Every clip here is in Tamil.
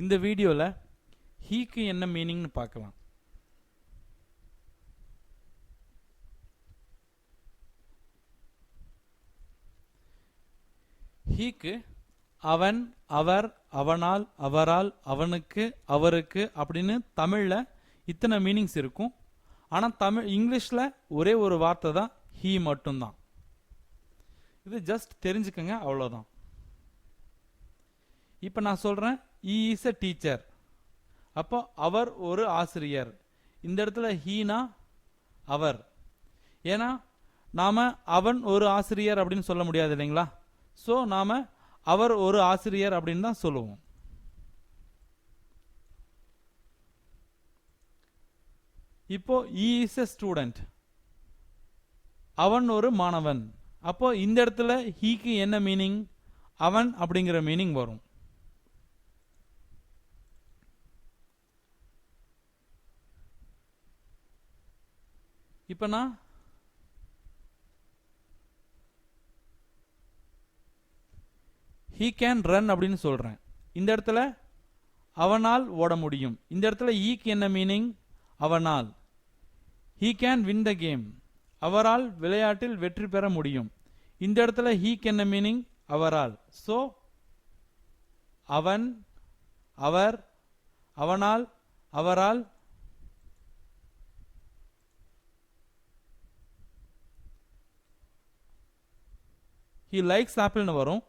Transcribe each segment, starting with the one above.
இந்த வீடியோவில் ஹீக்கு என்ன மீனிங்னு பார்க்கலாம். ஹீக்கு அவன், அவர், அவனால், அவரால், அவனுக்கு, அவருக்கு அப்படின்னு தமிழில் இத்தனை மீனிங்ஸ் இருக்கும். ஆனால் இங்கிலீஷில் ஒரே ஒரு வார்த்தை தான் ஹீ மட்டும்தான். இது ஜஸ்ட் தெரிஞ்சுக்கங்க, அவ்வளோதான். இப்போ நான் சொல்கிறேன் ஈ இஸ் எ டீச்சர். அப்போ அவர் ஒரு ஆசிரியர். இந்த இடத்துல ஹீனா அவர். ஏன்னா நாம் அவன் ஒரு ஆசிரியர் அப்படின்னு சொல்ல முடியாது இல்லைங்களா? ஸோ நாம் அவர் ஒரு ஆசிரியர் அப்படின்னு தான் சொல்லுவோம். இப்போ ஈ இஸ் எ ஸ்டூடெண்ட். அவன் ஒரு மாணவன். அப்போ இந்த இடத்துல ஹீக்கு என்ன மீனிங்? அவன் அப்படிங்கிற மீனிங் வரும். இப்போ நான் ஹீ கேன் ரன் அப்படின்னு சொல்றேன். இந்த இடத்துல அவனால் ஓட முடியும். இந்த இடத்துல ஈக்கு என்ன மீனிங்? அவனால். He can win the game. அவரால் விளையாட்டில் வெற்றி பெற முடியும். இந்த இடத்துல ஹீக்கு என்ன மீனிங்? அவரால். ஸோ அவன், அவர், அவனால், அவரால். ஹீ லைக்ஸ் ஆப்பிள்னு வரும்.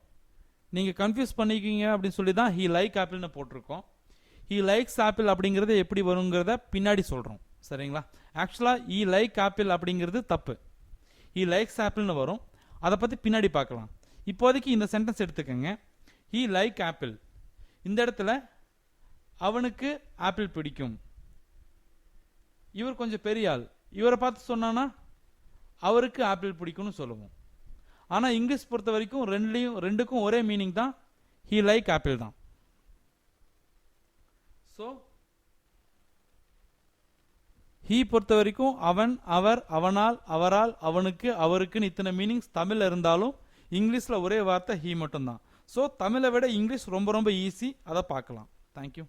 நீங்கள் கன்ஃபியூஸ் பண்ணிக்கிங்க அப்படின்னு சொல்லி தான் ஹீ லைக் ஆப்பிள்னு போட்டிருக்கோம். ஹீ லைக்ஸ் ஆப்பிள் அப்படிங்கிறது எப்படி வருங்கிறத பின்னாடி சொல்கிறோம், சரிங்களா? ஆக்சுவலாக ஈ லைக் ஆப்பிள் அப்படிங்கிறது தப்பு. ஹீ லைக்ஸ் ஆப்பிள்னு வரும். அதை பற்றி பின்னாடி பார்க்கலாம். இப்போதைக்கு இந்த சென்டென்ஸ் எடுத்துக்கோங்க. He like apple. இந்த இடத்துல அவனுக்கு ஆப்பிள் பிடிக்கும். இவர் கொஞ்சம் பெரிய ஆள். இவரை பார்த்து சொன்னான்னா அவருக்கு ஆப்பிள் பிடிக்கும்னு சொல்லுவோம். ஆனால் இங்கிலீஷ் பொறுத்த வரைக்கும் ரெண்டுக்கும் ஒரே மீனிங் தான். ஹீ லைக் ஆப்பிள் தான். ஸோ ஹீ பொறுத்த வரைக்கும் அவன், அவர், அவனால், அவரால், அவனுக்கு, அவருக்குன்னு இத்தனை மீனிங்ஸ் தமிழில் இருந்தாலும் இங்கிலீஷில் ஒரே வார்த்தை ஹீ மட்டும்தான். ஸோ தமிழை விட இங்கிலீஷ் ரொம்ப ரொம்ப ஈஸி. அதை பார்க்கலாம். தேங்க்யூ.